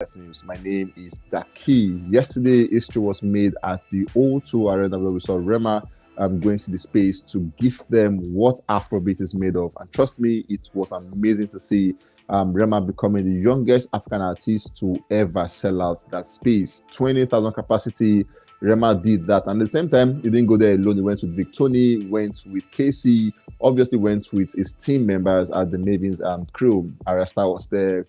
Life News. My name is Daki. Yesterday, history was made at the O2 Arena where we saw Rema going to the space to give them what Afrobeat is made of. And trust me, it was amazing to see Rema becoming the youngest African artist to ever sell out that space. 20,000 capacity. Rema did that. And at the same time, he didn't go there alone. He went with Victoni, went with Casey, obviously went with his team members at the Mavins crew. Arasta was there,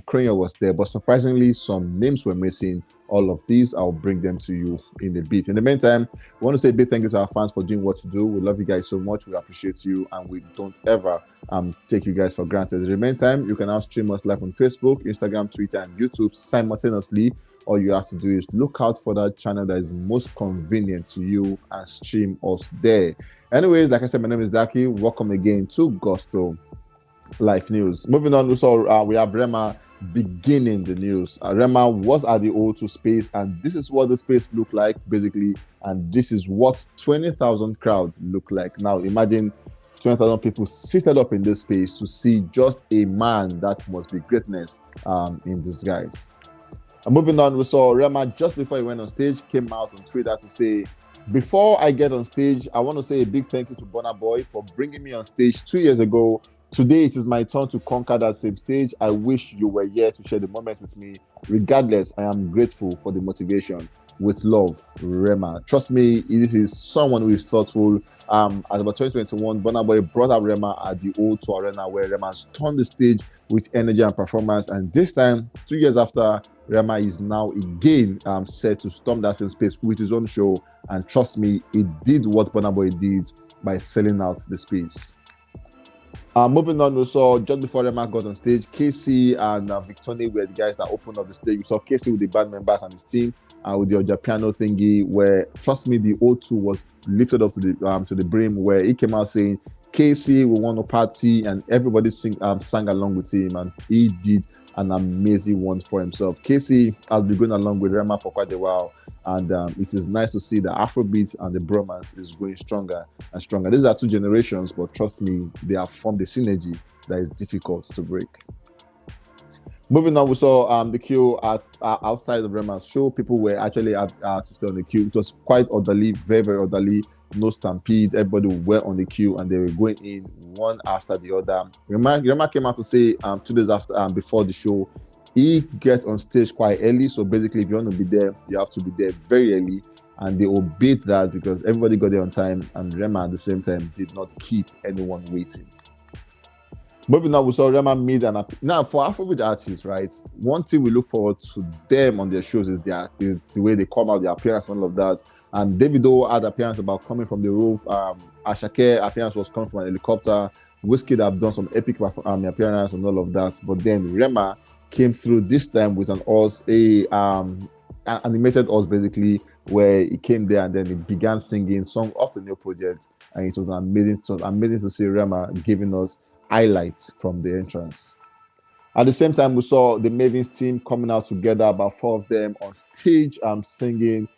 Cranial was there, but surprisingly, some names were missing. All of these, I'll bring them to you in a bit. In the meantime, we want to say a big thank you to our fans for doing what you do. We love you guys so much. We appreciate you, and we don't ever take you guys for granted. In the meantime, you can now stream us live on Facebook, Instagram, Twitter, and YouTube simultaneously. All you have to do is look out for that channel that is most convenient to you and stream us there. Anyways, like I said, my name is Daki. Welcome again to Gusto Life News. Moving on, we have Rema beginning the news. Rema was at the O2 space, and this is what the space looked like, basically, and this is what 20,000 crowd looked like. Now, imagine 20,000 people seated up in this space to see just a man that must be greatness in disguise. And moving on, we saw Rema just before he went on stage, came out on Twitter to say, "Before I get on stage, I want to say a big thank you to Burna Boy for bringing me on stage 2 years ago. Today, it is my turn to conquer that same stage. I wish you were here to share the moment with me. Regardless, I am grateful for the motivation. With love, Rema." Trust me, this is someone who is thoughtful. At about 2021, Burna Boy brought out Rema at the O2 Arena, where Rema stunned the stage with energy and performance. And this time, 2 years after, Rema is now again set to storm that same space with his own show. And trust me, it did what Burna Boy did by selling out the space. Moving on, we saw just before Rema got on stage, Casey and Victoni were the guys that opened up the stage. We saw Casey with the band members and his team with the piano thingy, where, trust me, the O2 was lifted up to the brim, where he came out saying, "Casey, we want to party," and everybody sang along with him, and he did an amazing one for himself. Casey has been going along with Rema for quite a while, and it is nice to see that Afrobeats and the bromance is going stronger and stronger. These are two generations, but trust me, they have formed a synergy that is difficult to break. Moving on, we saw the queue at outside of Rema's show. People were actually to stay on the queue. It was quite orderly, very, very orderly. No stampedes. Everybody were on the queue and they were going in one after the other. Rema came out to say 2 days after before the show, he gets on stage quite early. So basically, if you want to be there, you have to be there very early. And they obeyed that because everybody got there on time, and Rema at the same time did not keep anyone waiting. Moving on, we saw Rema made now for Afrobeat artists, right? One thing we look forward to them on their shows is the way they come out, their appearance, and all of that. And Davido had appearance about coming from the roof. Asake appearance was coming from an helicopter. Wizkid have done some epic appearance and all of that. But then Rema came through this time with an animated us basically, where he came there and then he began singing song of the new project, and it was amazing to see Rema giving us highlights from the entrance. At the same time, we saw the Mavins team coming out together, about 4 of them on stage, singing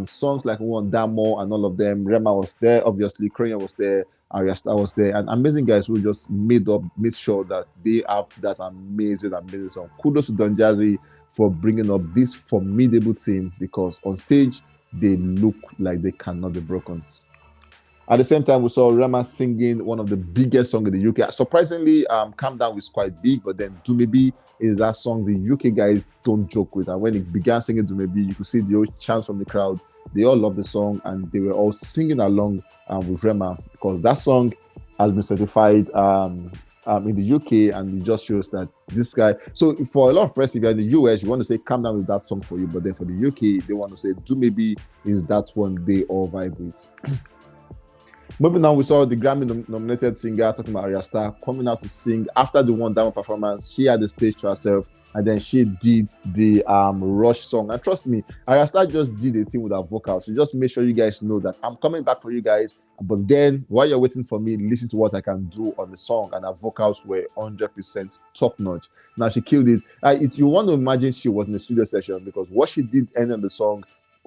songs like One Damo and all of them. Rema was there, obviously. Cranial was there, Ariasta was there, and amazing guys who just made sure that they have that amazing song. Kudos to Don Jazzy for bringing up this formidable team, because on stage they look like they cannot be broken. At the same time, we saw Rema singing one of the biggest songs in the UK. Surprisingly, Calm Down was quite big, but then Do Maybe is that song the UK guys don't joke with. And when he began singing Do Maybe, you could see the old chants from the crowd. They all loved the song, and they were all singing along with Rema, because that song has been certified in the UK, and it just shows that this guy. So for a lot of press, if you're in the US, you want to say Calm Down with that song for you, but then for the UK, they want to say Do Maybe is that one they all vibe with. Moving on, we saw the Grammy-nominated singer talking about H.E.R coming out to sing after the One Diamond performance. She had the stage to herself, and then she did the Rush song. And trust me, H.E.R just did a thing with her vocals. So just make sure you guys know that I'm coming back for you guys. But then, while you're waiting for me, listen to what I can do on the song. And her vocals were 100% top-notch. Now, she killed it. If you want to imagine she was in the studio session, because what she did ending the song,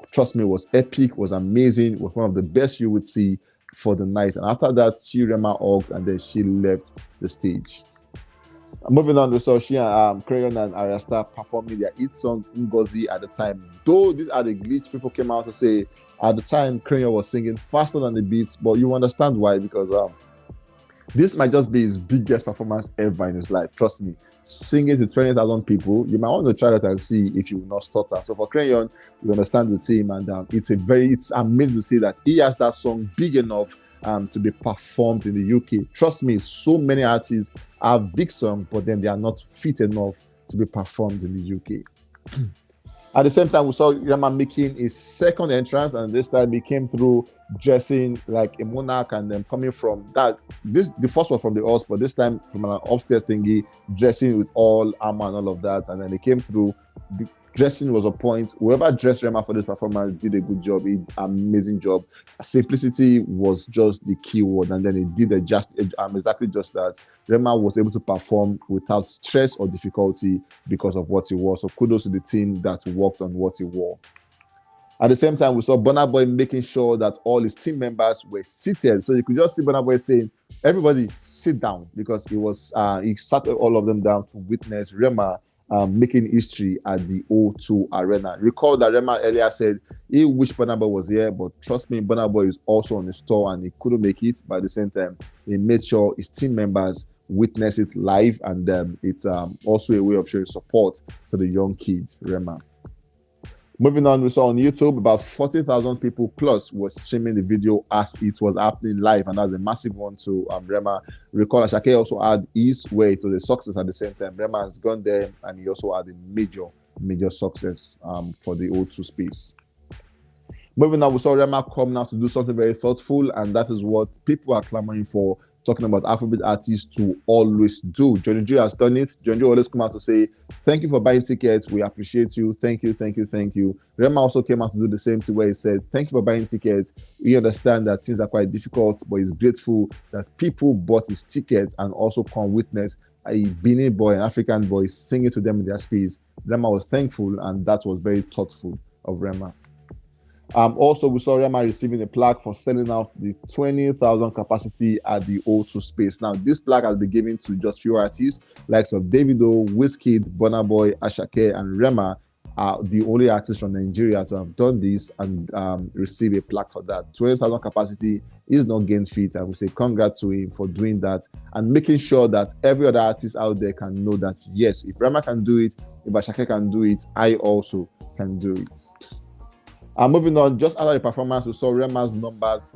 trust me, was epic, was amazing, was one of the best you would see for the night. And after that, she Rema hugged and then she left the stage. Moving on, we saw she and Crayon and Arasta performing their hit song Ngozi at the time. Though these are the glitch, people came out to say at the time Crayon was singing faster than the beats, but you understand why, because this might just be his biggest performance ever in his life. Trust me. Singing to 20,000 people, you might want to try that and see if you will not stutter. So for Crayon, you understand the team, and it's amazing to see that he has that song big enough to be performed in the UK. Trust me, so many artists have big songs, but then they are not fit enough to be performed in the UK. At the same time, we saw Rema making his second entrance, and this time he came through dressing like a monarch, and then coming from that. The first was from the horse, but this time from an upstairs thingy, dressing with all armor and all of that, and then he came through. The dressing was a point. Whoever dressed Rema for this performance did a good job, amazing job. Simplicity was just the key word, and then he did exactly just that. Rema was able to perform without stress or difficulty because of what he wore. So kudos to the team that worked on what he wore. At the same time, we saw Burna Boy making sure that all his team members were seated. So you could just see Burna Boy saying, "Everybody sit down," because he sat all of them down to witness Rema making history at the O2 Arena. Recall that Rema earlier said he wished Burna Boy was here, but trust me, Burna Boy is also on his tour and he couldn't make it. But at the same time, he made sure his team members witness it live, and it's also a way of showing support to the young kid, Rema. Moving on, we saw on YouTube about 40,000 people plus were streaming the video as it was happening live, and that's a massive one to Rema. Recall Asake also had his way to the success at the same time. Rema has gone there, and he also had a major success for the O2 space. Moving on, we saw Rema come now to do something very thoughtful, and that is what people are clamoring for, talking about Afrobeat artists to always do. Johnny J has done it. Johnny J always come out to say, "Thank you for buying tickets. We appreciate you. Thank you, thank you, thank you." Rema also came out to do the same thing, where he said, "Thank you for buying tickets. We understand that things are quite difficult, but he's grateful that people bought his tickets and also come witness a Benin boy, an African boy, singing to them in their space." Rema was thankful, and that was very thoughtful of Rema. Also, we saw Rema receiving a plaque for selling out the 20,000 capacity at the O2 space. Now, this plaque has been given to just few artists, likes of Davido, Wizkid, Burna Boy, Asake, and Rema are the only artists from Nigeria to have done this and receive a plaque for that. 20,000 capacity is not gained feat. I would say congrats to him for doing that and making sure that every other artist out there can know that, yes, if Rema can do it, if Asake can do it, I also can do it. Moving on, just after the performance, we saw Rema's numbers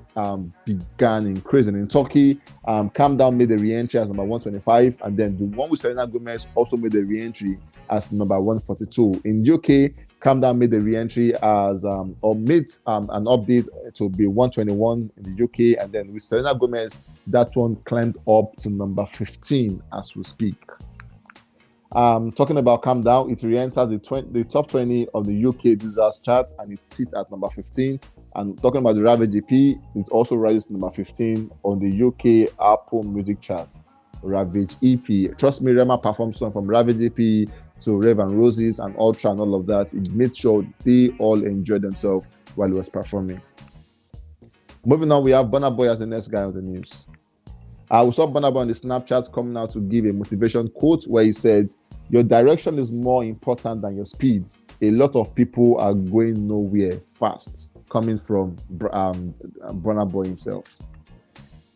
began increasing. In Turkey, Calm Down made a re-entry as number 125, and then the one with Selena Gomez also made a re-entry as number 142. In UK, Calm Down made a re-entry as or made an update to be 121 in the UK, and then with Selena Gomez, that one climbed up to number 15 as we speak. Talking about Calm Down, it re-entered the top 20 of the UK Deezer's chart, and it sits at number 15. And talking about the Ravage EP, it also rises to number 15 on the UK Apple Music chart. Ravage EP. Trust me, Rema performed song from Ravage EP to Rave and Roses and Ultra and all of that. It made sure they all enjoyed themselves while he was performing. Moving on, we have Burna Boy as the next guy on the news. We saw Burna Boy on the Snapchat coming out to give a motivation quote where he said, "Your direction is more important than your speed. A lot of people are going nowhere fast," coming from Burna Boy himself.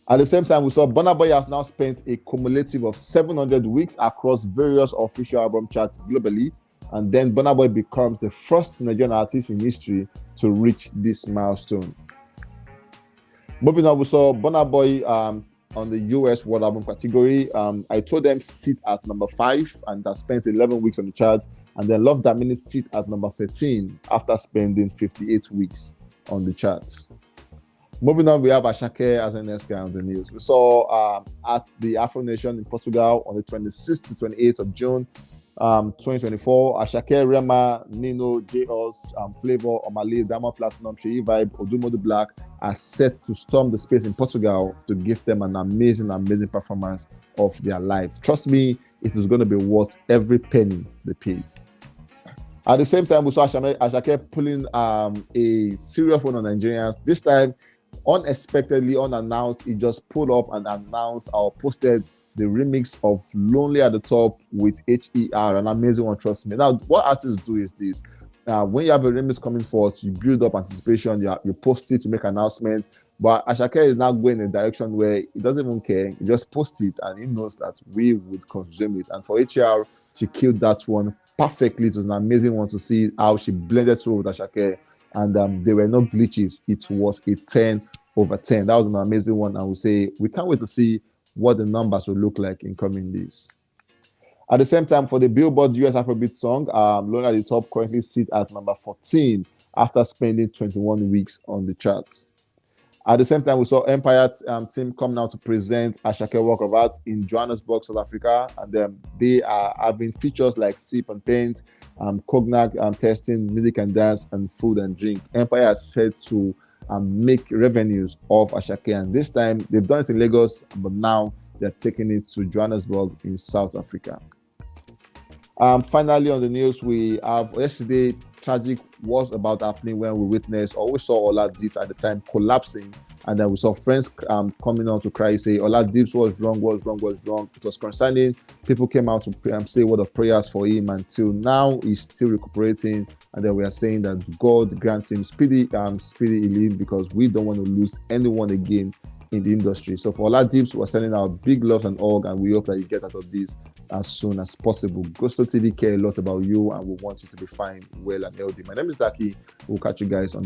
At the same time, we saw Burna Boy has now spent a cumulative of 700 weeks across various official album charts globally, and then Burna Boy becomes the first Nigerian artist in history to reach this milestone. Moving on, we saw Burna Boy on the US World Album category. I told them sit at number 5 and that spent 11 weeks on the charts. And then Love That Minute sit at number 13 after spending 58 weeks on the charts. Moving on, we have Asake as the next guy on the news. We saw at the Afro Nation in Portugal on the 26th to 28th of June 2024, Asake, Rema, Nino, J.Os, Flavor, Omale, Diamond Platinum, H.E.R Vibe, Odumodu Black are set to storm the space in Portugal to give them an amazing performance of their life. Trust me, it is going to be worth every penny they paid. At the same time, we saw Asake pulling a serious one on Nigerians. This time, unexpectedly, unannounced, he just pulled up and announced or posted the remix of Lonely at the Top with H.E.R, an amazing one, trust me. Now, what artists do is this. When you have a remix coming forth, you build up anticipation, you post it to make announcements. But Asake is now going in a direction where he doesn't even care. He just posts it and he knows that we would consume it. And for H.E.R, she killed that one perfectly. It was an amazing one to see how she blended through with Asake. And there were no glitches. It was a 10/10. That was an amazing one. And we say we can't wait to see what the numbers will look like in coming days. At the same time, for the Billboard US Afrobeat song, Lonely at the Top currently sits at number 14 after spending 21 weeks on the charts. At the same time, we saw Empire team come now to present Asake Work of Art in Johannesburg, South Africa, and they are having features like Sip and Paint, Cognac testing, music and dance, and food and drink. Empire is set to make revenues of Asake, and this time they've done it in Lagos, but now they're taking it to Johannesburg in South Africa. Finally, on the news, we have yesterday, tragic was about happening when we witnessed or we saw Oladips at the time collapsing, and then we saw friends coming out to cry, say Oladips was wrong. It was concerning. People came out to say word of prayers for him. Until now, he's still recuperating, and then we are saying that God grant him speedy healing, because we don't want to lose anyone again in the industry. So for Oladips, we're sending out big love and all, and we hope that you get out of this as soon as possible. Gusto TV care a lot about you, and we want you to be fine, well, and healthy. My name is Daki. We'll catch you guys on the